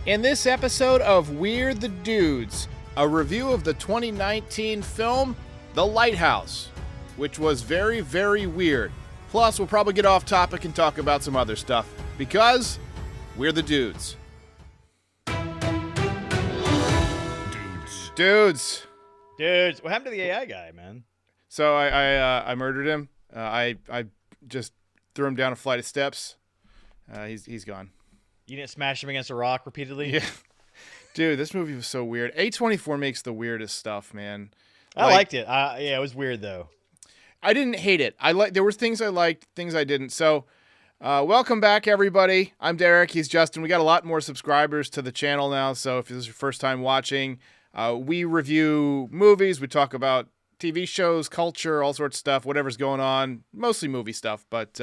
In this episode of We're the Dudes, a review of the 2019 film The Lighthouse, which was very, very weird. Plus, we'll probably get off topic and talk about some other stuff, because we're the dudes. Dudes. Dudes, what happened to the AI guy, man? So I murdered him. I just threw him down a flight of steps. He's gone. You didn't smash him against a rock repeatedly? Yeah. Dude, this movie was so weird. A24 makes the weirdest stuff, man. I liked it. Yeah, it was weird though. I didn't hate it. There were things I liked, things I didn't. So, welcome back, everybody. I'm Derek. He's Justin. We got a lot more subscribers to the channel now. So if this is your first time watching, we review movies. We talk about TV shows, culture, all sorts of stuff, whatever's going on. Mostly movie stuff. But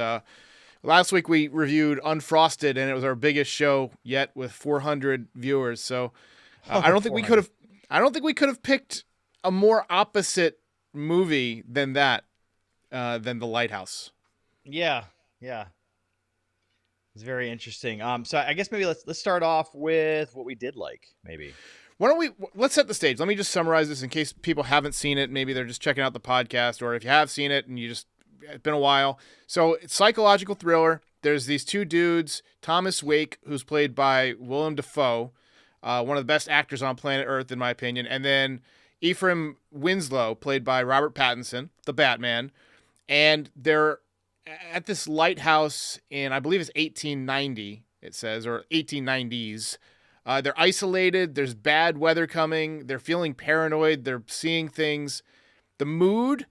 last week we reviewed Unfrosted, and it was our biggest show yet with 400 viewers. So I don't think we could have picked a more opposite movie than that. Than The Lighthouse. Yeah. It's very interesting. So I guess maybe let's start off with what we did like, maybe. Let's set the stage. Let me just summarize this in case people haven't seen it. Maybe they're just checking out the podcast, or if you have seen it and it's been a while. So it's psychological thriller. There's these two dudes, Thomas Wake, who's played by Willem Dafoe, one of the best actors on planet Earth, in my opinion, and then Ephraim Winslow, played by Robert Pattinson, the Batman. And they're at this lighthouse in, I believe it's 1890, it says, or 1890s. They're isolated. There's bad weather coming. They're feeling paranoid. They're seeing things. The mood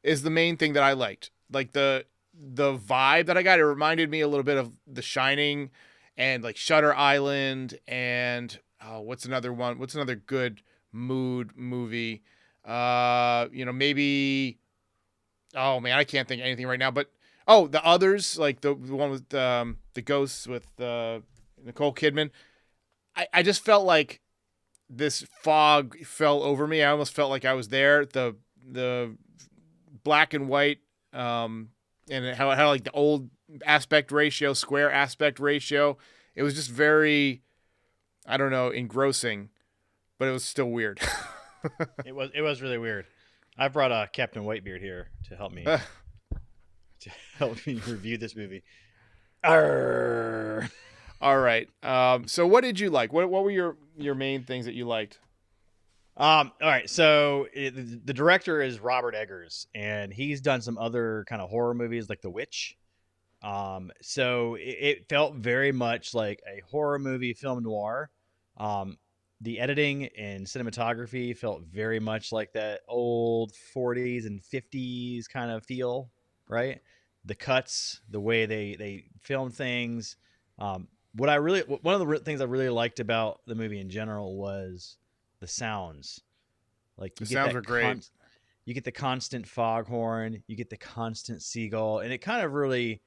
is the main thing that I liked. Like the vibe that I got, it reminded me a little bit of The Shining and like Shutter Island and what's another one? What's another good mood movie? Maybe... Oh man, I can't think of anything right now. But The Others, like the one with the ghosts with Nicole Kidman. I just felt like this fog fell over me. I almost felt like I was there. The black and white, and how it had like the old aspect ratio, square aspect ratio. It was just very, I don't know, engrossing, but it was still weird. It was really weird. I brought a Captain Whitebeard here to help me review this movie. Arr. All right. So what did you like? What were your main things that you liked? All right. So the director is Robert Eggers, and he's done some other kind of horror movies like The Witch. So it felt very much like a horror movie, film noir. The editing and cinematography felt very much like that old 40s and 50s kind of feel, right? The cuts, the way they film things. One of the things I really liked about the movie in general was the sounds. Like The sounds were great. You get the constant foghorn, you get the constant seagull, and it kind of really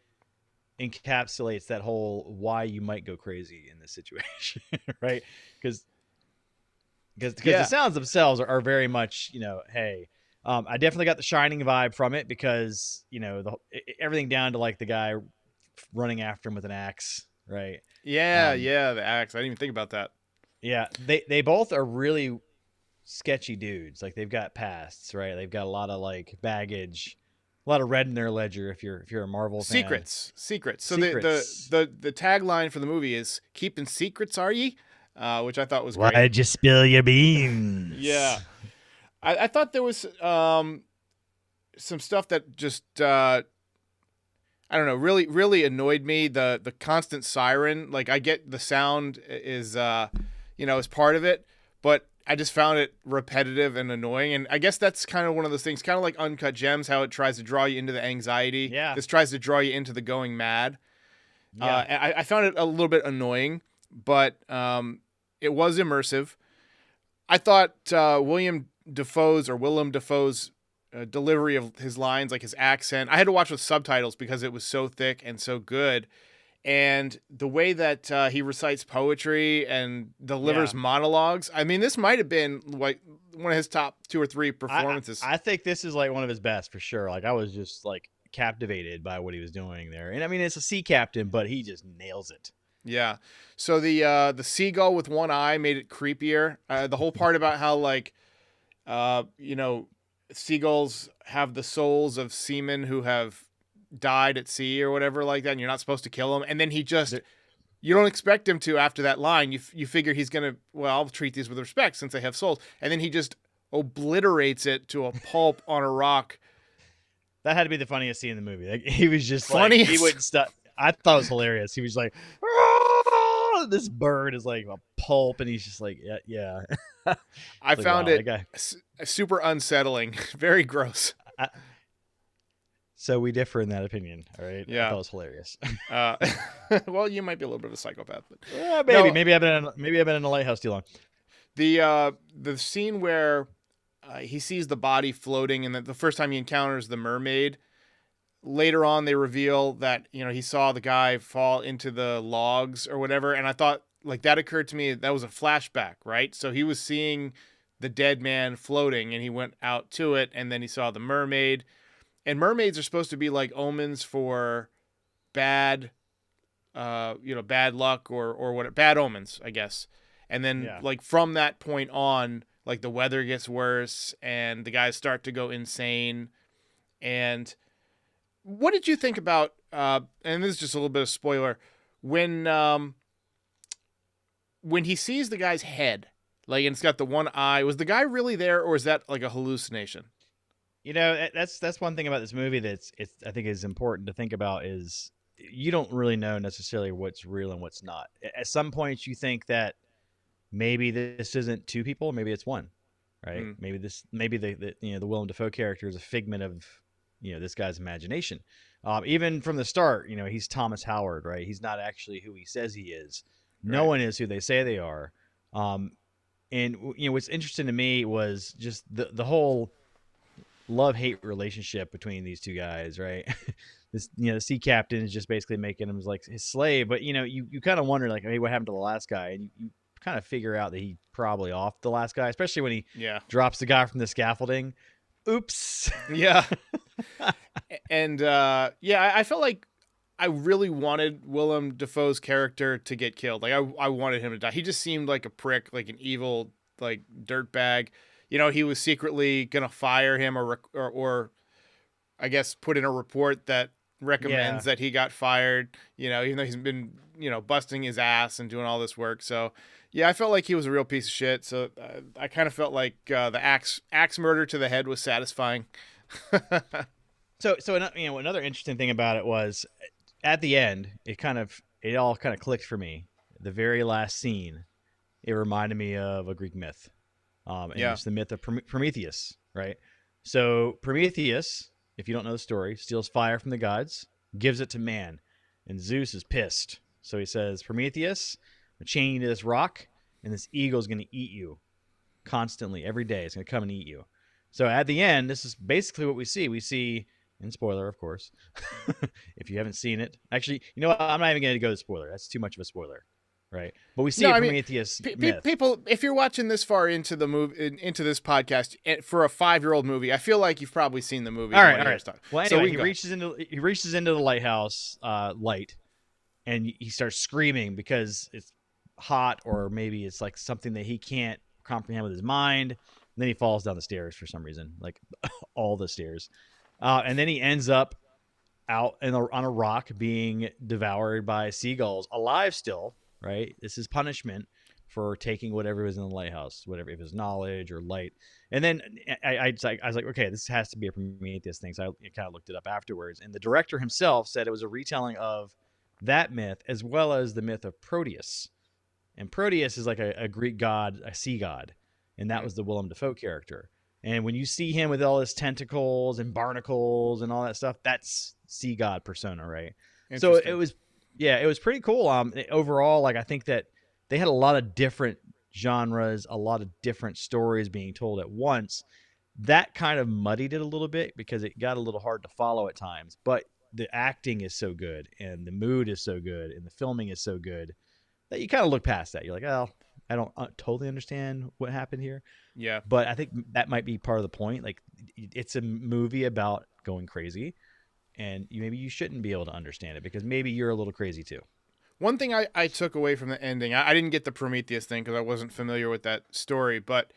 encapsulates that whole why you might go crazy in this situation, right? Because the sounds themselves are very much, hey, I definitely got the Shining vibe from it because, everything down to like the guy running after him with an axe, right? Yeah, the axe. I didn't even think about that. Yeah, they both are really sketchy dudes. Like they've got pasts, right? They've got a lot of like baggage, a lot of red in their ledger. If you're a Marvel fan. Secrets. So the tagline for the movie is "Keeping secrets, are ye?" Which I thought was great. Why'd you spill your beans? Yeah. I thought there was some stuff that just, I don't know, really, really annoyed me. The constant siren, like I get the sound is, is part of it, but I just found it repetitive and annoying. And I guess that's kind of one of those things, kind of like Uncut Gems, how it tries to draw you into the anxiety. Yeah. This tries to draw you into the going mad. Yeah. I found it a little bit annoying, but it was immersive. I thought Willem Dafoe's delivery of his lines, like his accent, I had to watch with subtitles because it was so thick and so good. And the way that he recites poetry and delivers monologues, I mean, this might have been like one of his top 2 or 3 performances. I think this is like one of his best for sure. Like I was just like captivated by what he was doing there. And I mean, it's a sea captain, but he just nails it. Yeah. So the seagull with one eye made it creepier. The whole part about how like you know, seagulls have the souls of seamen who have died at sea or whatever like that, and you're not supposed to kill them. And then he just They're- you don't expect him to after that line. You figure he's gonna, well, I'll treat these with respect since they have souls, and then he just obliterates it to a pulp on a rock. That had to be the funniest scene in the movie. Like, he was just Funniest? like, he wouldn't stop. I thought it was hilarious. He was like, "Ah!" This bird is like a pulp, and he's just like, yeah. I Like, found wow, it that guy. super unsettling, very gross. I, so we differ in that opinion. All right. Yeah. I thought it was hilarious. Uh, well, you might be a little bit of a psychopath, but Maybe, No. maybe I've been in a lighthouse too long. the scene where he sees the body floating, and the first time he encounters the mermaid. Later on, they reveal that he saw the guy fall into the logs or whatever, and I thought like that occurred to me that was a flashback, right? So he was seeing the dead man floating, and he went out to it, and then he saw the mermaid. And mermaids are supposed to be like omens for bad, bad luck or what, bad omens, I guess. And then Yeah. like from that point on, like the weather gets worse, and the guys start to go insane. And what did you think about? And this is just a little bit of spoiler when he sees the guy's head, like, and it's got the one eye. Was the guy really there, or is that like a hallucination? That's one thing about this movie that's I think is important to think about is you don't really know necessarily what's real and what's not. At some points, you think that maybe this isn't two people, maybe it's one, right? Mm. Maybe the Willem Dafoe character is a figment of this guy's imagination. Even from the start, he's Thomas Howard, right? He's not actually who he says he is. No Right. one is who they say they are. And what's interesting to me was just the whole love-hate relationship between these two guys, right? The sea captain is just basically making him like his slave, but you kind of wonder like, hey, what happened to the last guy? And you kind of figure out that he probably off the last guy, especially when he Yeah. drops the guy from the scaffolding. Oops. Yeah. And I felt like I really wanted Willem Dafoe's character to get killed. Like I wanted him to die. He just seemed like a prick, like an evil, like dirtbag. He was secretly gonna fire him or I guess put in a report that recommends that he got fired. Even though he's been busting his ass and doing all this work. So yeah, I felt like he was a real piece of shit. So I kind of felt like the axe murder to the head was satisfying. So another interesting thing about it was at the end, it all kind of clicked for me. The very last scene, it reminded me of a Greek myth. And it's the myth of Prometheus, right? So Prometheus, if you don't know the story, steals fire from the gods, gives it to man, and Zeus is pissed. So he says, Prometheus, I'm chain you to this rock, and this eagle is going to eat you constantly every day. It's going to come and eat you. So at the end, this is basically what we see. We see, and spoiler, of course, if you haven't seen it. Actually, you know what? I'm not even going to go to spoiler. That's too much of a spoiler, right? But we see Prometheus myth. People, if you're watching this far into the movie, into this podcast for a 5-year-old movie, I feel like you've probably seen the movie. All right. Well, anyway, he reaches into the lighthouse light, and he starts screaming because it's hot, or maybe it's like something that he can't comprehend with his mind. And then he falls down the stairs for some reason, like all the stairs, and then he ends up out on a rock being devoured by seagulls, alive still. Right, this is punishment for taking whatever was in the lighthouse, whatever, if it was knowledge or light. And then I was like, okay, this has to be a Prometheus thing. So I kind of looked it up afterwards, and the director himself said it was a retelling of that myth as well as the myth of Proteus. And Proteus is like a Greek god, a sea god, and that was the Willem Dafoe character. And when you see him with all his tentacles and barnacles and all that stuff, that's sea god persona, right? So it was pretty cool. Overall, like I think that they had a lot of different genres, a lot of different stories being told at once. That kind of muddied it a little bit because it got a little hard to follow at times. But the acting is so good, and the mood is so good, and the filming is so good that you kind of look past that. You're like, oh, I don't totally understand what happened here. Yeah. But I think that might be part of the point. Like, it's a movie about going crazy, and maybe you shouldn't be able to understand it because maybe you're a little crazy too. One thing I took away from the ending, I didn't get the Prometheus thing because I wasn't familiar with that story, but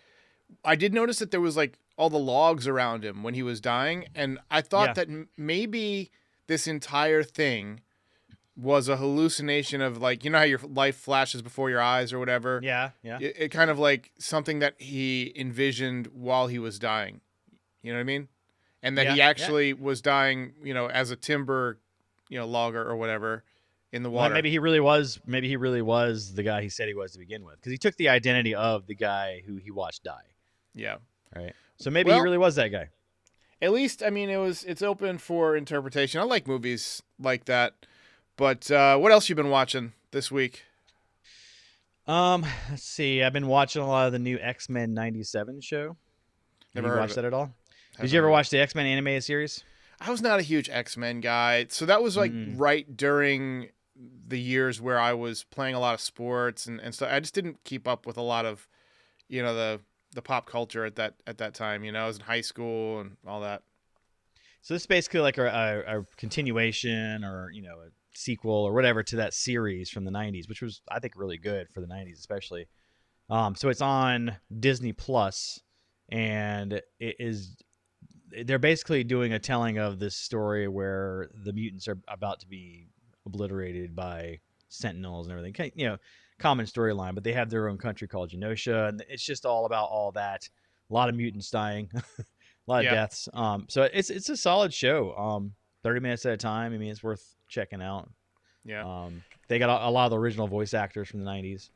I did notice that there was like all the logs around him when he was dying, and I thought Yeah. that maybe this entire thing was a hallucination of, like, you know how your life flashes before your eyes or whatever. Yeah. Yeah. It kind of like something that he envisioned while he was dying. You know what I mean? And that Yeah. he Yeah. actually was dying, as a timber, logger or whatever in the Well, water. maybe he really was. Maybe he really was the guy he said he was to begin with, because he took the identity of the guy who he watched die. Yeah. Right. So maybe he really was that guy. At least, I mean, it's open for interpretation. I like movies like that. But what else you been watching this week? Let's see. I've been watching a lot of the new X-Men '97 show. Have Never you heard of watched it. that at all? Did Haven't you ever heard of watch the X-Men animated series? I was not a huge X-Men guy. So that was like right during the years where I was playing a lot of sports and stuff. I just didn't keep up with a lot of, the pop culture at that time. I was in high school and all that. So this is basically like a continuation, or a sequel or whatever to that series from the '90s, which was, I think, really good for the '90s, especially. So it's on Disney Plus, and they're basically doing a telling of this story where the mutants are about to be obliterated by Sentinels and everything. Common storyline, but they have their own country called Genosha, and it's just all about all that. A lot of mutants dying, a lot of deaths. So it's a solid show. 30 minutes at a time. I mean, it's worth checking out. Yeah. They got a lot of the original voice actors from the '90s.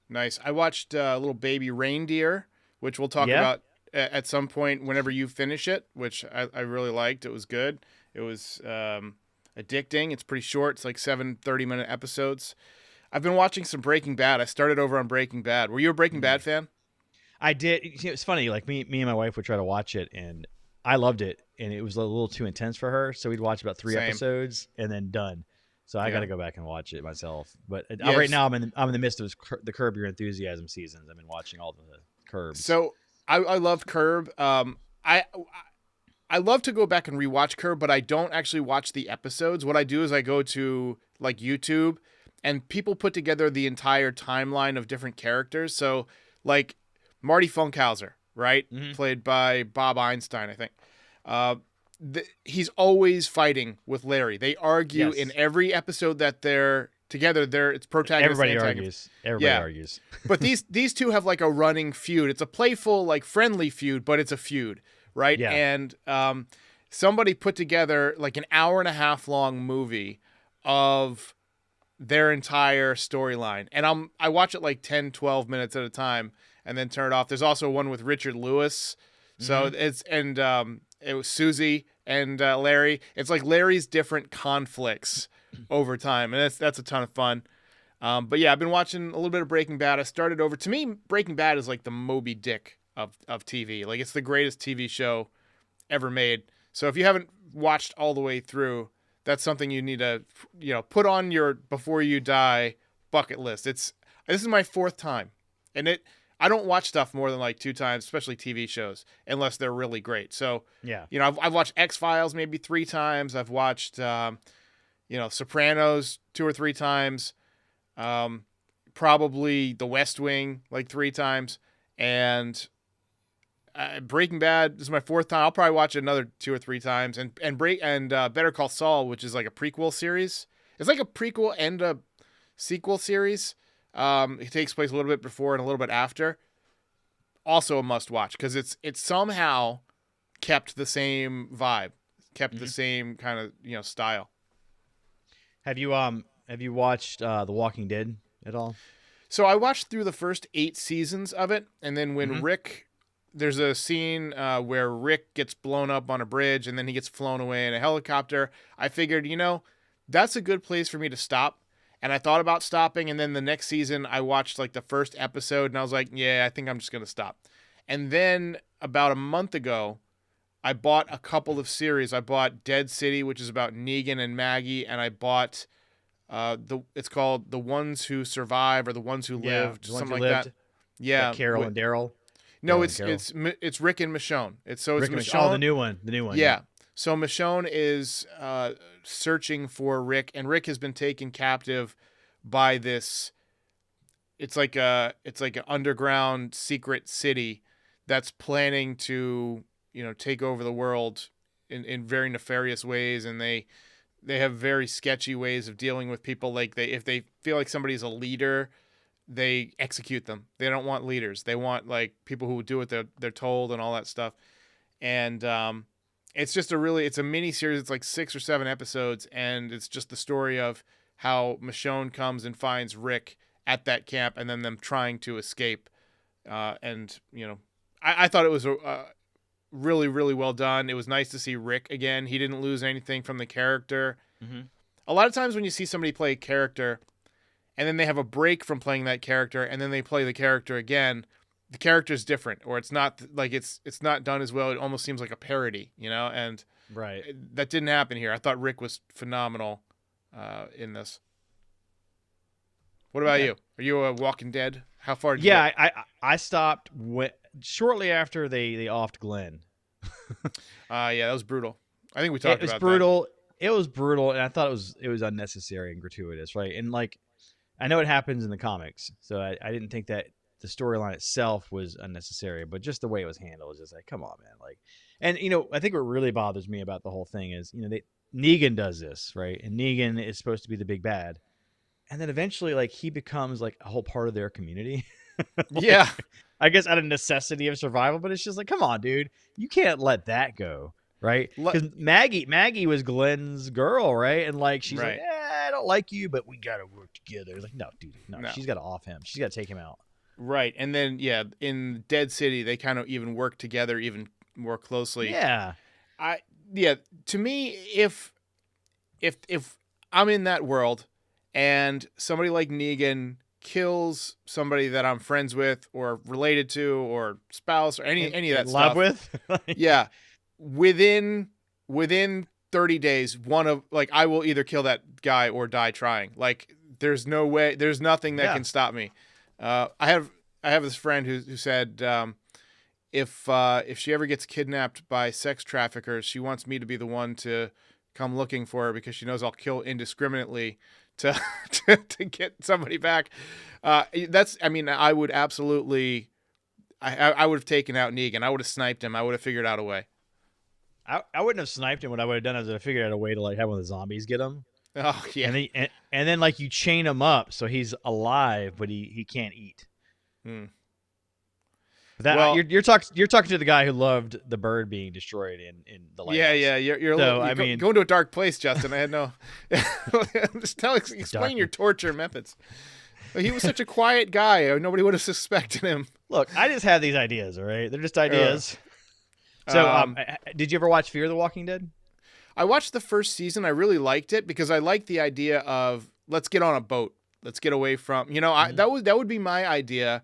Nice. I watched Little Baby Reindeer, which we'll talk about at some point whenever you finish it, which I really liked. It was good. It was addicting. It's pretty short. It's like 7 30-minute episodes. I've been watching some Breaking Bad. I started over on Breaking Bad. Were you a Breaking Bad fan? I did. It's funny. Like me and my wife would try to watch it, and I loved it, and it was a little too intense for her. So we'd watch about 3 episodes and then done. So I got to go back and watch it myself. But right now I'm in the midst of the Curb Your Enthusiasm seasons. I've been watching all the Curbs. So I loved Curb. I love to go back and rewatch Curb, but I don't actually watch the episodes. What I do is I go to like YouTube, and people put together the entire timeline of different characters. So like Marty Funkhauser, right? Mm-hmm. Played by Bob Einstein, I think. He's always fighting with Larry. They argue in every episode that they're together. It's protagonist. Everybody argues. But these two have like a running feud. It's a playful, like friendly feud, but it's a feud, right? Yeah. And somebody put together like an hour and a half long movie of their entire storyline. And I watch it like 10, 12 minutes at a time and then turn it off. There's also one with Richard Lewis. So it was Susie and Larry. It's like Larry's different conflicts over time, and that's a ton of fun. But yeah, I've been watching a little bit of Breaking Bad. I started over. To me, Breaking Bad is like the Moby Dick of TV. Like, it's the greatest TV show ever made. So if you haven't watched all the way through, that's something you need to put on your before you die bucket list. This is my 4th time, and I don't watch stuff more than like 2 times, especially TV shows, unless they're really great. So, I've watched X-Files maybe 3 times. I've watched, Sopranos 2 or 3 times. Probably The West Wing like 3 times. And Breaking Bad is my 4th time. I'll probably watch it another 2 or 3 times. And Better Call Saul, which is like a prequel series. It's like a prequel and a sequel series. It takes place a little bit before and a little bit after. Also a must watch because it's somehow kept the same vibe, kept the same kind of style. Have you watched The Walking Dead at all? So I watched through the first 8 seasons of it, and then when there's a scene where Rick gets blown up on a bridge and then he gets flown away in a helicopter. I figured, that's a good place for me to stop. And I thought about stopping, and then the next season I watched like the first episode, and I was like, yeah, I think I'm just going to stop. And then about a month ago, I bought a couple of series. I bought Dead City, which is about Negan and Maggie, and I bought it's called The Ones Who Survive or The Ones Who Lived, something like that. Yeah, Carol and Daryl. No, it's Rick and Michonne. It's Michonne. Oh, the new one. Yeah. So Michonne is searching for Rick, and Rick has been taken captive by this. It's like an underground secret city that's planning to, take over the world in very nefarious ways, and they have very sketchy ways of dealing with people. Like if they feel like somebody's a leader, they execute them. They don't want leaders. They want like people who do what they're told and all that stuff. And it's just it's a mini series. It's like 6 or 7 episodes, and it's just the story of how Michonne comes and finds Rick at that camp, and then them trying to escape. And I thought it was really, really well done. It was nice to see Rick again. He didn't lose anything from the character. Mm-hmm. A lot of times when you see somebody play a character, and then they have a break from playing that character, and then they play the character again, the character's different, or it's not like it's not done as well. It almost seems like a parody, and right. That didn't happen here. I thought Rick was phenomenal in this. What about you? Are you a Walking Dead? How far did you get? I stopped shortly after they offed Glenn. Yeah, that was brutal. I think we talked about that. It was brutal, and I thought it was unnecessary and gratuitous, right? And like, I know it happens in the comics, so I didn't think that the storyline itself was unnecessary, but just the way it was handled was just like, come on, man. Like, and I think what really bothers me about the whole thing is, Negan does this, right? And Negan is supposed to be the big bad, and then eventually, like, he becomes like a whole part of their community. Like, yeah, I guess out of necessity of survival, but it's just like, come on, dude, you can't let that go, right? Because Maggie was Glenn's girl, right? And like, she's like, I don't like you, but we gotta work together. Like, no, dude, no. She's got to off him. She's got to take him out. Right, and then in Dead City, they kind of even work together even more closely. Yeah, To me, if I'm in that world, and somebody like Negan kills somebody that I'm friends with or related to or spouse or any of that love stuff. with, yeah, within 30 days, I will either kill that guy or die trying. Like, there's no way, there's nothing that can stop me. I have this friend who said if she ever gets kidnapped by sex traffickers, she wants me to be the one to come looking for her because she knows I'll kill indiscriminately to get somebody back. I would absolutely, I would have taken out Negan. I would have sniped him. I would have figured out a way. I wouldn't have sniped him. What I would have done is I figured out a way to like have one of the zombies get him. Oh yeah, and then like you chain him up so he's alive, but he can't eat. But you're talking to the guy who loved the bird being destroyed in the Lighthouse. Yeah. You're going to a dark place, Justin. I had no. Explain your torture methods. He was such a quiet guy. Nobody would have suspected him. Look, I just have these ideas. All right, they're just ideas. Did you ever watch Fear the Walking Dead? I watched the first season. I really liked it because I liked the idea of let's get on a boat. Let's get away from, that would be my idea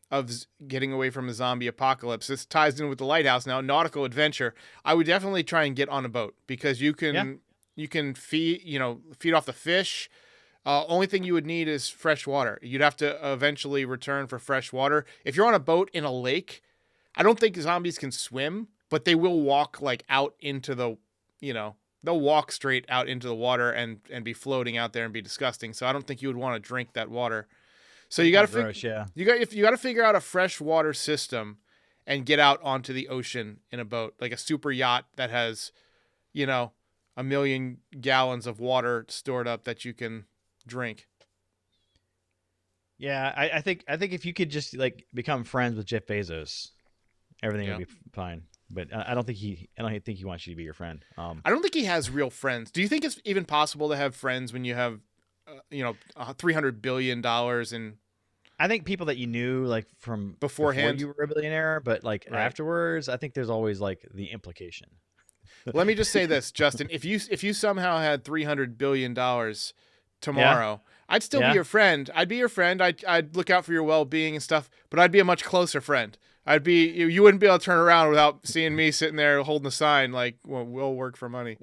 of getting away from a zombie apocalypse. This ties in with the Lighthouse now, nautical adventure. I would definitely try and get on a boat because you can feed off the fish. Only thing you would need is fresh water. You'd have to eventually return for fresh water. If you're on a boat in a lake, I don't think zombies can swim, but they will walk like out into the, they'll walk straight out into the water and be floating out there and be disgusting. So I don't think you would want to drink that water. So you got to you got to figure out a freshwater system and get out onto the ocean in a boat, like a super yacht that has, 1 million gallons of water stored up that you can drink. Yeah, I think if you could just like become friends with Jeff Bezos, everything would be fine. But I don't think he wants you to be your friend. I don't think he has real friends. Do you think it's even possible to have friends when you have, $300 billion in? I think people that you knew like from beforehand, before you were a billionaire, but like afterwards, I think there's always like the implication. Let me just say this, Justin: if you somehow had $300 billion tomorrow, I'd still be your friend. I'd be your friend. I'd look out for your well-being and stuff, but I'd be a much closer friend. You wouldn't be able to turn around without seeing me sitting there holding a sign like, well, we'll work for money.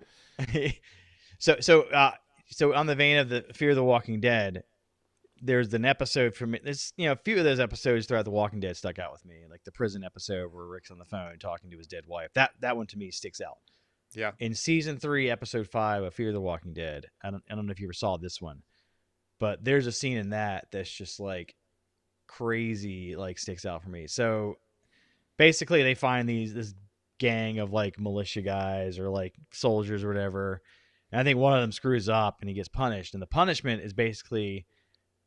So on the vein of the Fear the Walking Dead, there's an episode from it. There's a few of those episodes throughout The Walking Dead stuck out with me, like the prison episode where Rick's on the phone talking to his dead wife. That one to me sticks out. Yeah. In season 3, episode 5 of Fear the Walking Dead, I don't know if you ever saw this one. But there's a scene in that's just like crazy, like sticks out for me. So basically, they find this gang of like militia guys or like soldiers or whatever, and I think one of them screws up and he gets punished. And the punishment is basically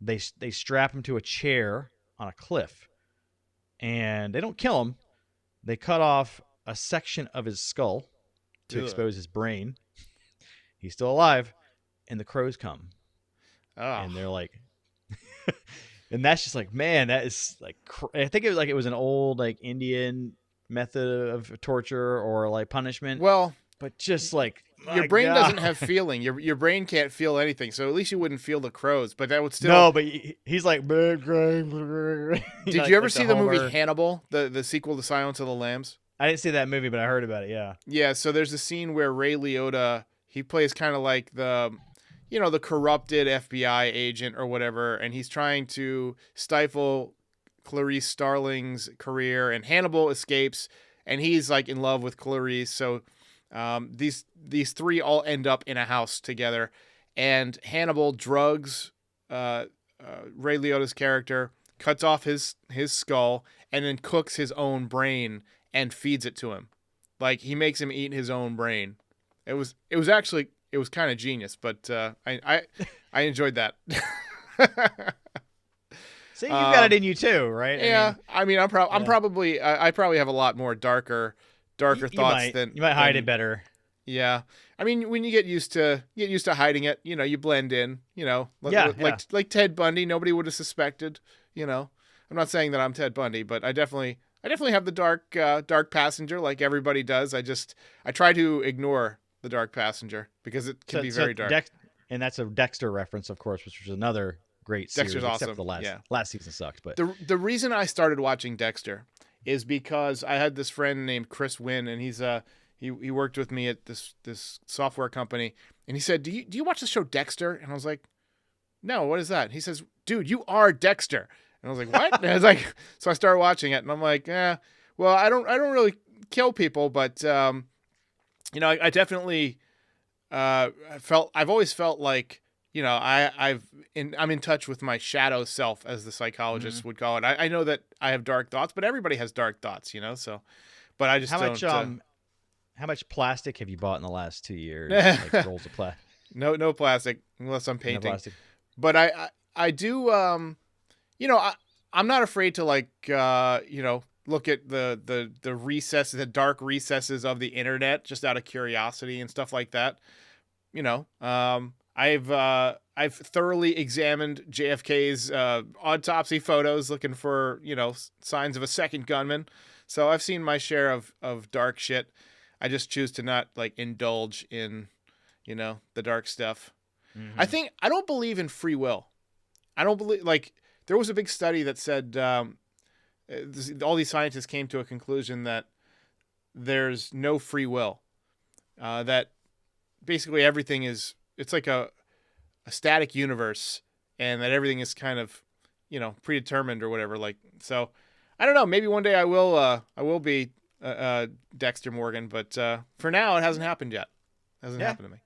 they strap him to a chair on a cliff, and they don't kill him. They cut off a section of his skull to Ugh. expose his brain. He's still alive, and the crows come, Oh. and they're like, and that's just like, man, that is like, I think it was an old like Indian method of torture or like punishment. Well, but just like your brain God. doesn't have feeling. Your brain can't feel anything. So at least you wouldn't feel the crows. But that would still. No, but he's like. Did you ever see the movie Hannibal, the sequel to Silence of the Lambs? I didn't see that movie, but I heard about it. Yeah. Yeah. So there's a scene where Ray Liotta, he plays kind of like the corrupted FBI agent or whatever, and he's trying to stifle Clarice Starling's career, and Hannibal escapes, and he's like in love with Clarice. So these three all end up in a house together, and Hannibal drugs Ray Liotta's character, cuts off his skull, and then cooks his own brain and feeds it to him. Like, he makes him eat his own brain. It was kind of genius, but I enjoyed that. See, you got it in you too, right? Yeah, I mean, I probably have a lot more darker thoughts than you might hide it better. Yeah, I mean, when you get used to hiding it, you blend in. Like Ted Bundy, nobody would have suspected. I'm not saying that I'm Ted Bundy, but I definitely have the dark passenger, like everybody does. I try to ignore the dark passenger because it can be very dark. And that's a Dexter reference, of course, which was another great series. Dexter's awesome. Except for the last season sucked. But the reason I started watching Dexter is because I had this friend named Chris Wynn, and he worked with me at this software company, and he said, "Do you watch the show Dexter?" And I was like, "No, what is that?" He says, "Dude, you are Dexter." And I was like, "What?" And I was like, so I started watching it, and I'm like, well, I don't really kill people, but I definitely I've always felt like, I'm in touch with my shadow self, as the psychologists would call it. I know that I have dark thoughts, but everybody has dark thoughts, so, but I just how much plastic have you bought in the last 2 years? Like rolls of plastic. No plastic, unless I'm painting. No plastic. But I do, I'm not afraid to look at the recesses, the dark recesses of the internet, just out of curiosity and stuff like that. I've thoroughly examined JFK's autopsy photos, looking for signs of a second gunman. So I've seen my share of dark shit. I just choose to not indulge in the dark stuff. Mm-hmm. I don't believe in free will. I don't believe, there was a big study that said all these scientists came to a conclusion that there's no free will. That basically everything it's like a static universe, and that everything is kind of, predetermined or whatever. So I don't know, maybe one day I will be Dexter Morgan, but for now it hasn't happened yet. It hasn't happened to me.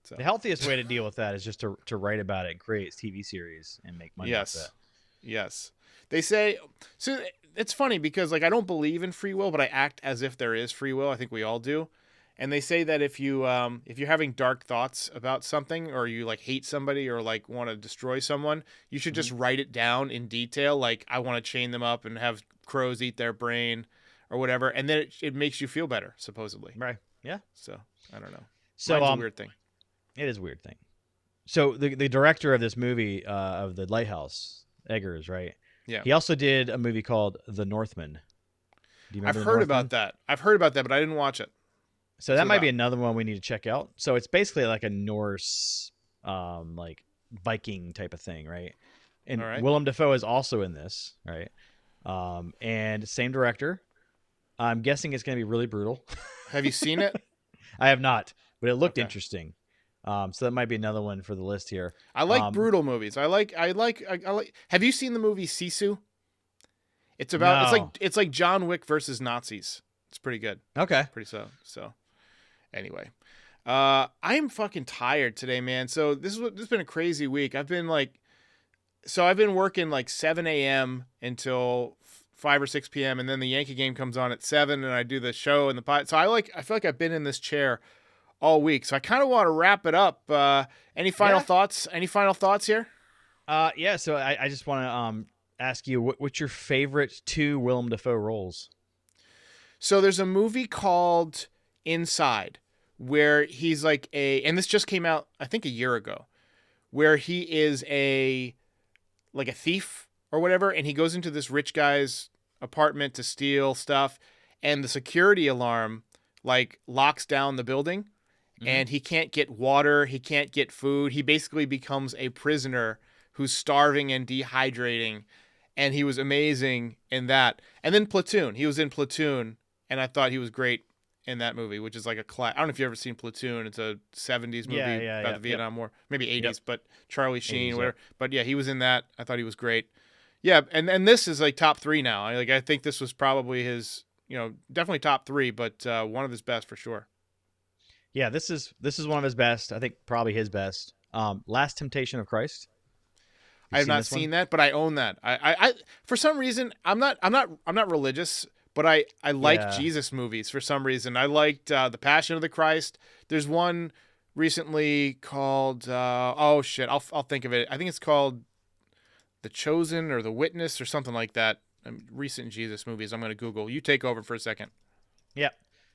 So the healthiest way to deal with that is just to write about it and create TV series and make money off that. Yes. They say, so it's funny because I don't believe in free will, but I act as if there is free will. I think we all do. And they say that if you're having dark thoughts about something, or you hate somebody, or want to destroy someone, you should just write it down in detail. I want to chain them up and have crows eat their brain or whatever. And then it makes you feel better, supposedly. Right. Yeah. So I don't know. So Mine's a weird thing. It is a weird thing. So the director of this movie, of the Lighthouse, Eggers, right? Yeah. He also did a movie called The Northman. Do you remember? I've heard about that. But I didn't watch it. So that might be another one we need to check out. So it's basically like a Norse, Viking type of thing, right? And Willem Dafoe is also in this, right? And same director. I'm guessing it's going to be really brutal. Have you seen it? I have not, but it looked interesting. So that might be another one for the list here. I like brutal movies. I like. Have you seen the movie Sisu? It's about. No. It's like John Wick versus Nazis. It's pretty good. Okay. So. Anyway, I am fucking tired today, man. So this has been a crazy week. I've been So I've been working like 7 a.m. until 5 or 6 p.m. and then the Yankee game comes on at 7 and I do the show and the pod. So I feel like I've been in this chair all week. So I kind of want to wrap it up. Any final thoughts? Any final thoughts here? Yeah. So I just want to ask you, what's your favorite 2 Willem Dafoe roles? So there's a movie called Inside where he's like and this just came out, I think, a year ago, where he is like a thief or whatever, and he goes into this rich guy's apartment to steal stuff, and the security alarm like locks down the building, and he can't get water, he can't get food. He basically becomes a prisoner who's starving and dehydrating, and he was amazing in that. And then Platoon, he was in Platoon, and I thought he was great in that movie, which is like I don't know if you've ever seen Platoon. It's a 70s movie about the Vietnam War, maybe 80s, but Charlie Sheen, 80s, whatever. But yeah, he was in that. I thought he was great. Yeah, and this is like top 3 now. I think this was probably his, definitely top 3, but one of his best for sure. Yeah, this is one of his best. I think probably his best. Last Temptation of Christ. I have not seen that, but I own that. I for some reason I'm not religious, but I like Jesus movies for some reason. I liked The Passion of the Christ. There's one recently called I'll think of it. I think it's called The Chosen or The Witness or something like that. Recent Jesus movies. I'm going to Google. You take over for a second. Yeah.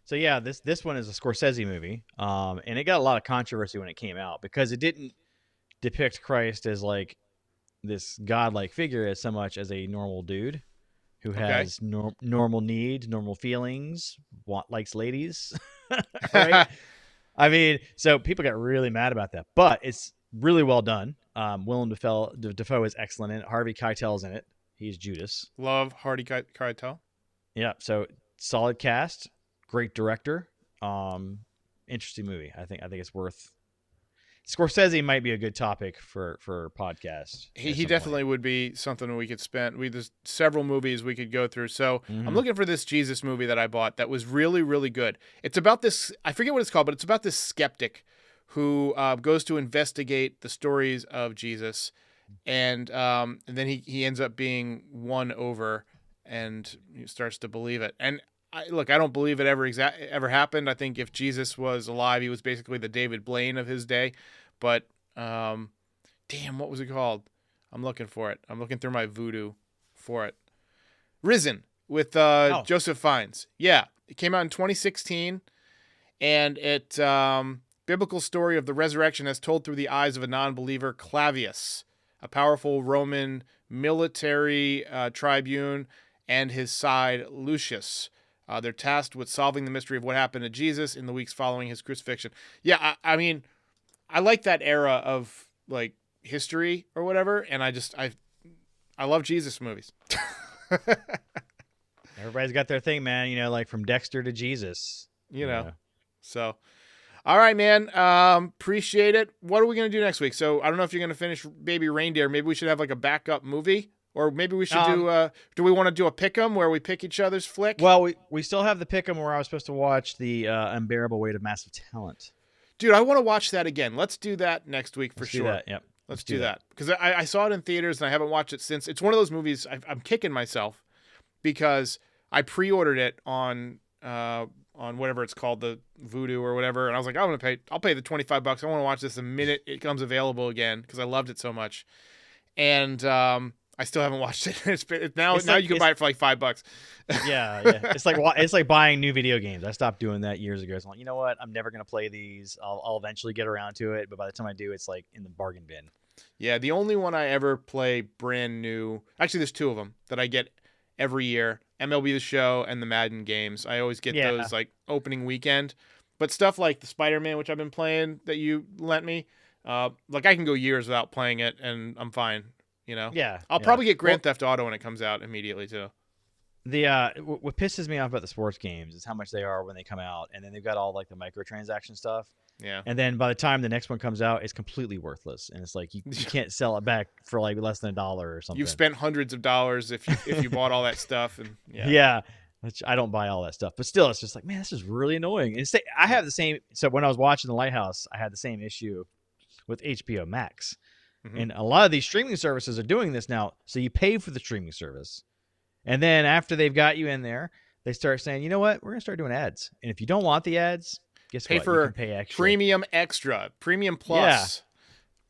So yeah, this one is a Scorsese movie, and it got a lot of controversy when it came out because it didn't depict Christ as like this godlike figure as so much as a normal dude who has normal needs, normal feelings, likes ladies, right? I mean, so people got really mad about that, but it's really well done. Willem Dafoe is excellent in it. Harvey Keitel's in it. He's Judas. Love Harvey Keitel. Yeah, so solid cast, great director. Interesting movie. I think it's worth. Scorsese might be a good topic for podcast. He definitely would be something we could spend. There's several movies we could go through. So I'm looking for this Jesus movie that I bought that was really, really good. It's about this, I forget what it's called, but it's about this skeptic who goes to investigate the stories of Jesus. And then he ends up being won over and he starts to believe it. And I don't believe it ever happened. I think if Jesus was alive, he was basically the David Blaine of his day. But damn, what was it called? I'm looking for it. I'm looking through my voodoo for it. Risen with Joseph Fiennes. Yeah, it came out in 2016, and it biblical story of the resurrection as told through the eyes of a non-believer, Clavius, a powerful Roman military tribune, and his side, Lucius. They're tasked with solving the mystery of what happened to Jesus in the weeks following his crucifixion. Yeah, I mean, I like that era of like history or whatever, and I love Jesus movies. Everybody's got their thing, man. Like from Dexter to Jesus. So, all right, man. Appreciate it. What are we gonna do next week? So I don't know if you're gonna finish Baby Reindeer. Maybe we should have like a backup movie. Or maybe we should do we want to do a pick'em where we pick each other's flick? Well, we still have the pick'em where I was supposed to watch the Unbearable Weight of Massive Talent. Dude, I want to watch that again. Let's do that next week for sure. That. Yep. Let's do that. Because I saw it in theaters and I haven't watched it since. It's one of those movies I'm kicking myself because I pre-ordered it on whatever it's called, the Vudu or whatever, and I was like, I'll pay the $25. I want to watch this the minute it comes available again because I loved it so much. And I still haven't watched it. Now you can buy it for like $5. Yeah. It's like buying new video games. I stopped doing that years ago. So I'm like, you know what? I'm never gonna play these. I'll eventually get around to it, but by the time I do, it's like in the bargain bin. Yeah, the only one I ever play brand new. Actually, there's 2 of them that I get every year: MLB The Show and the Madden games. I always get those like opening weekend. But stuff like the Spider-Man, which I've been playing that you lent me, like I can go years without playing it, and I'm fine. I'll probably get Grand Theft Auto when it comes out immediately too. What pisses me off about the sports games is how much they are when they come out, and then they've got all like the microtransaction stuff. Yeah. And then by the time the next one comes out, it's completely worthless, and it's like you can't sell it back for like less than $1 or something. You've spent hundreds of dollars if you bought all that stuff, and yeah. Which I don't buy all that stuff, but still, it's just like, man, this is really annoying. And I have the same. So when I was watching The Lighthouse, I had the same issue with HBO Max. Mm-hmm. And a lot of these streaming services are doing this now. So you pay for the streaming service. And then after they've got you in there, they start saying, you know what? We're going to start doing ads. And if you don't want the ads, guess Pay what? You for can pay extra. premium extra, premium Yeah. plus.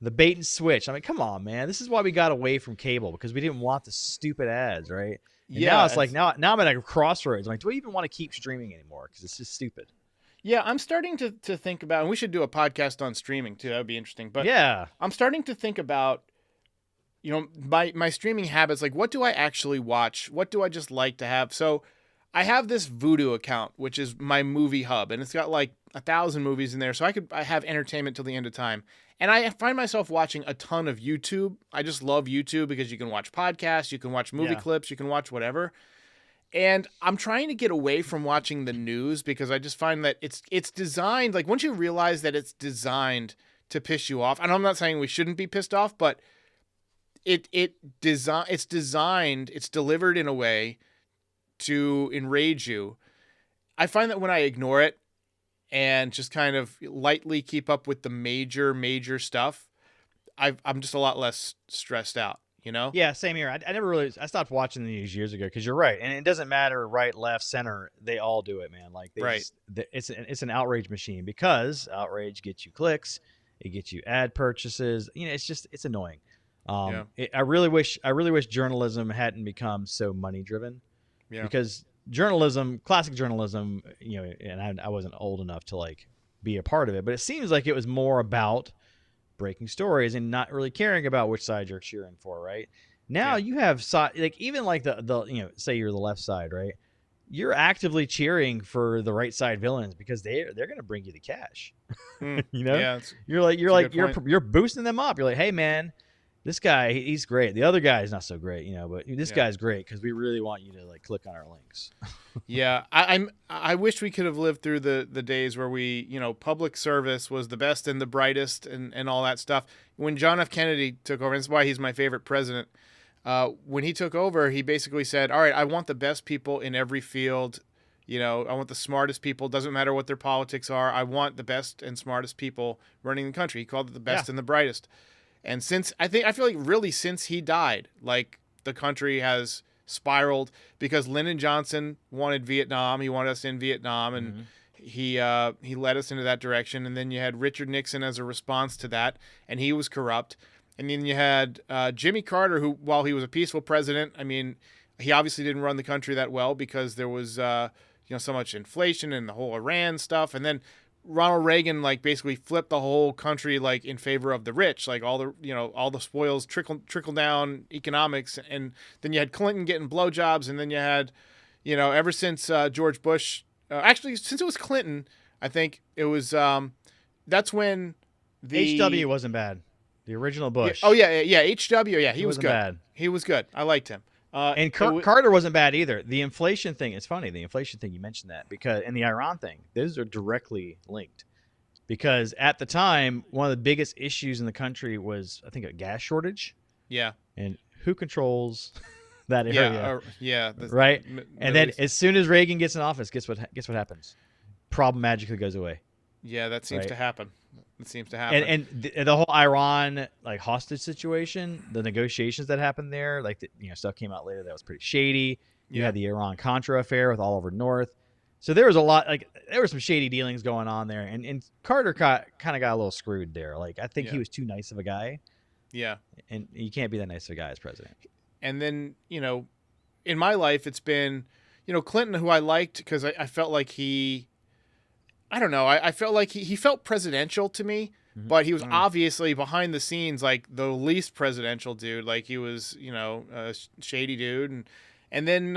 The bait and switch. I mean, come on, man. This is why we got away from cable, because we didn't want the stupid ads, right? And now it's like, now I'm at a crossroads. I'm like, do I even want to keep streaming anymore? Because it's just stupid. Yeah, I'm starting to think about, and we should do a podcast on streaming too. That would be interesting. But yeah, I'm starting to think about, my streaming habits. Like, what do I actually watch? What do I just like to have? So I have this Vudu account, which is my movie hub, and it's got like 1,000 movies in there. So I have entertainment till the end of time. And I find myself watching a ton of YouTube. I just love YouTube because you can watch podcasts, you can watch movie clips, you can watch whatever. And I'm trying to get away from watching the news because I just find that it's designed, like, once you realize that it's designed to piss you off, and I'm not saying we shouldn't be pissed off, but it's delivered in a way to enrage you. I find that when I ignore it and just kind of lightly keep up with the major stuff, I'm just a lot less stressed out, Yeah, same here. I stopped watching the news years ago, because you're right. And it doesn't matter right, left, center. They all do it, man. Like, it's an outrage machine, because outrage gets you clicks. It gets you ad purchases. It's annoying. I really wish journalism hadn't become so money driven. Yeah. Because classic journalism, and I wasn't old enough to like be a part of it, but it seems like it was more about breaking stories and not really caring about which side you're cheering for. Right now, you have even like the say you're the left side, right? You're actively cheering for the right side villains because they're going to bring you the cash. You're boosting them up. You're like, hey man, this guy, he's great. The other guy is not so great, but this guy's great because we really want you to like click on our links. Yeah, I wish we could have lived through the days where we, public service was the best and the brightest and all that stuff. When John F. Kennedy took over, and that's why he's my favorite president. When he took over, he basically said, all right, I want the best people in every field. I want the smartest people. Doesn't matter what their politics are. I want the best and smartest people running the country. He called it the best and the brightest. And I feel like really since he died, like the country has spiraled because Lyndon Johnson wanted Vietnam. He wanted us in Vietnam, and he led us into that direction. And then you had Richard Nixon as a response to that, and he was corrupt. And then you had Jimmy Carter, who, while he was a peaceful president, I mean, he obviously didn't run the country that well because there was so much inflation and the whole Iran stuff. And then Ronald Reagan basically flipped the whole country in favor of the rich, all the spoils trickle down economics. And then you had Clinton getting blowjobs, and then you had ever since George Bush, actually since it was Clinton, I think it was that's when the HW wasn't bad. The original Bush. HW, yeah, he was good. Bad. He was good. I liked him. And Carter wasn't bad either. The inflation thing, it's funny, the inflation thing, you mentioned that, and the Iran thing, those are directly linked. Because at the time, one of the biggest issues in the country was, I think, a gas shortage. Yeah. And who controls that area? Right? And then as soon as Reagan gets in office, guess what happens? Problem magically goes away. Yeah, that seems to happen. It seems to happen. And the whole Iran hostage situation, the negotiations that happened there, stuff came out later that was pretty shady. You had the Iran Contra affair with Oliver North. So there was a lot, there were some shady dealings going on there, and Carter kind of got a little screwed there. I think he was too nice of a guy. Yeah. And you can't be that nice of a guy as president. And then, in my life, it's been, Clinton, who I liked because I felt like I don't know. I felt like he felt presidential to me, but he was obviously behind the scenes the least presidential dude. He was, a shady dude. And then,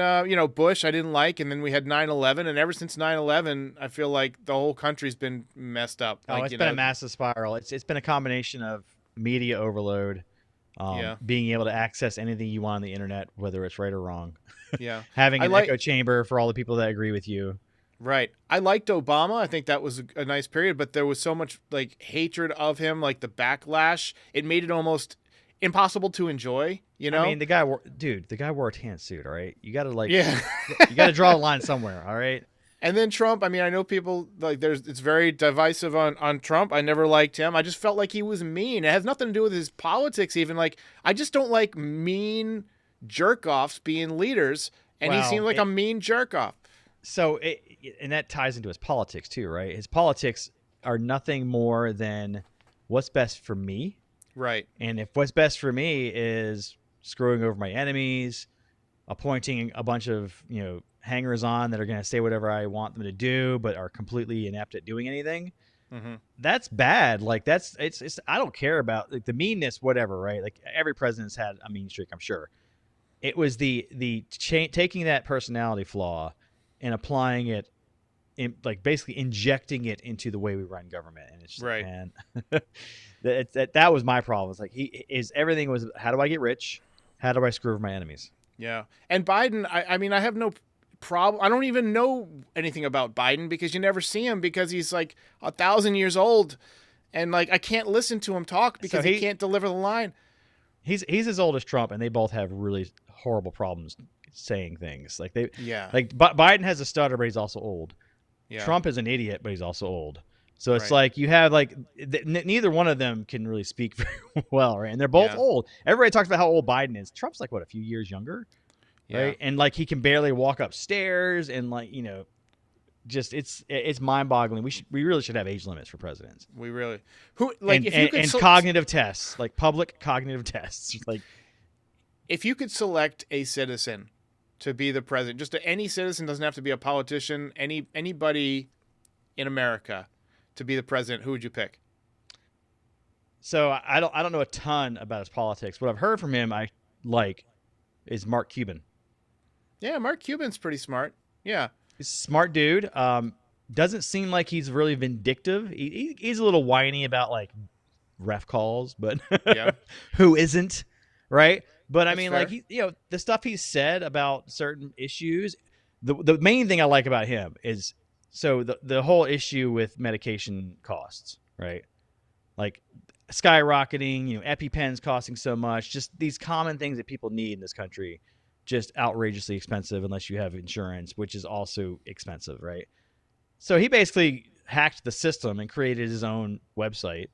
Bush I didn't like. And then we had 9/11. And ever since 9/11, I feel like the whole country's been messed up. It's been a massive spiral. It's been a combination of media overload, being able to access anything you want on the internet, whether it's right or wrong. Yeah. Having an echo chamber for all the people that agree with you. Right. I liked Obama. I think that was a nice period, but there was so much hatred of him, the backlash. It made it almost impossible to enjoy, I mean, the guy wore a tan suit, all right? You got to you got to draw a line somewhere, all right? And then Trump, I mean, I know people like it's very divisive on Trump. I never liked him. I just felt like he was mean. It has nothing to do with his politics even. Like, I just don't like mean jerk-offs being leaders, and he seemed like a mean jerk-off. So, and that ties into his politics too, right? His politics are nothing more than what's best for me. Right. And if what's best for me is screwing over my enemies, appointing a bunch of, hangers on that are going to say whatever I want them to do, but are completely inept at doing anything. Mm-hmm. That's bad. Like it's I don't care about like the meanness, whatever, right? Like every president's had a mean streak, I'm sure. It was taking that personality flaw and applying it like basically injecting it into the way we run government. And it's just, right. Man, that was my problem. It's like everything was, how do I get rich? How do I screw over my enemies? Yeah. And Biden, I mean, I have no problem. I don't even know anything about Biden because you never see him because he's like 1,000 years old. And like, I can't listen to him talk because he can't deliver the line. He's as old as Trump, and they both have really horrible problems saying things. Like Biden has a stutter, but he's also old. Yeah. Trump is an idiot, but he's also old. So it's like you have like neither one of them can really speak very well, right? And they're both old. Everybody talks about how old Biden is. Trump's like a few years younger, right? And like he can barely walk upstairs, and like just it's mind-boggling. We really should have age limits for presidents. We really cognitive tests, like public cognitive tests, like if you could select a citizen to be the president, just any citizen, doesn't have to be a politician, anybody in America to be the president, who would you pick? So I don't know a ton about his politics. What I've heard from him is Mark Cuban. Yeah, Mark Cuban's pretty smart. Yeah. He's a smart dude. Doesn't seem like he's really vindictive. He's a little whiny about like ref calls, but who isn't, right? But I mean, fair. Like the stuff he's said about certain issues. The main thing I like about him is the whole issue with medication costs, right? Like skyrocketing, EpiPens costing so much. Just these common things that people need in this country, just outrageously expensive unless you have insurance, which is also expensive, right? So he basically hacked the system and created his own website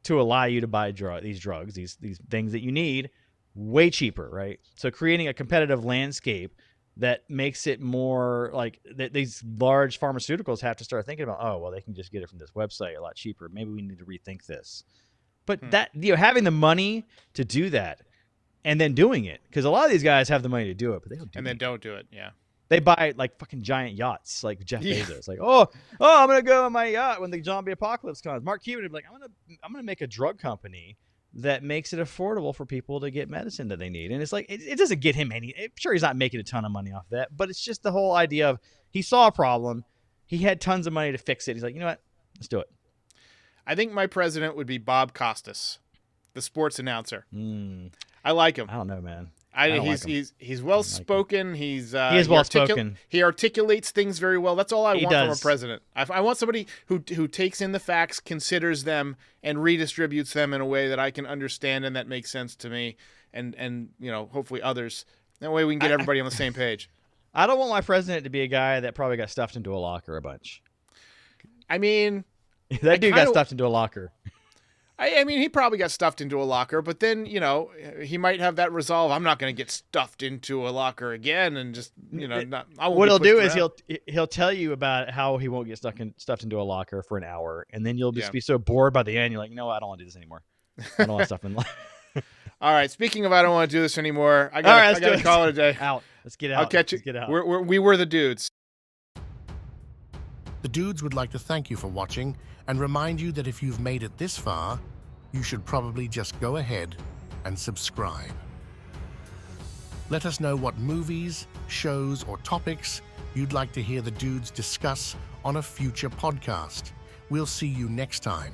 to allow you to buy these drugs, these things that you need, way cheaper, right? So creating a competitive landscape that makes it more like these large pharmaceuticals have to start thinking about, oh, well, they can just get it from this website a lot cheaper. Maybe we need to rethink this. But that, having the money to do that and then doing it, because a lot of these guys have the money to do it, but they don't do it. And then don't do it, yeah. They buy like fucking giant yachts, like Jeff Bezos. Like, oh, I'm gonna go on my yacht when the zombie apocalypse comes. Mark Cuban would be like, I'm gonna make a drug company that makes it affordable for people to get medicine that they need. And it's like it doesn't get him any. I'm sure he's not making a ton of money off that, but it's just the whole idea of he saw a problem, he had tons of money to fix it. He's like, you know what, let's do it. I think my president would be Bob Costas, the sports announcer. I like him. I don't know, man. He's well spoken. He is well spoken. He articulates things very well. That's all I want from a president. I want somebody who takes in the facts, considers them, and redistributes them in a way that I can understand and that makes sense to me, and hopefully others. That way we can get everybody on the same page. I don't want my president to be a guy that probably got stuffed into a locker a bunch. I mean, that dude got stuffed into a locker. I mean, he probably got stuffed into a locker, but then, he might have that resolve. I'm not going to get stuffed into a locker again and just, what he'll do is he'll tell you about how he won't get stuffed into a locker for an hour. And then you'll just be so bored by the end. You're like, I don't want to do this anymore. I don't want stuff in locker. All right. Speaking of, I don't want to do this anymore. I got to call it a day. Out. Let's get out. I'll catch you. Get out. We were the dudes. The dudes would like to thank you for watching and remind you that if you've made it this far, you should probably just go ahead and subscribe. Let us know what movies, shows, or topics you'd like to hear the dudes discuss on a future podcast. We'll see you next time.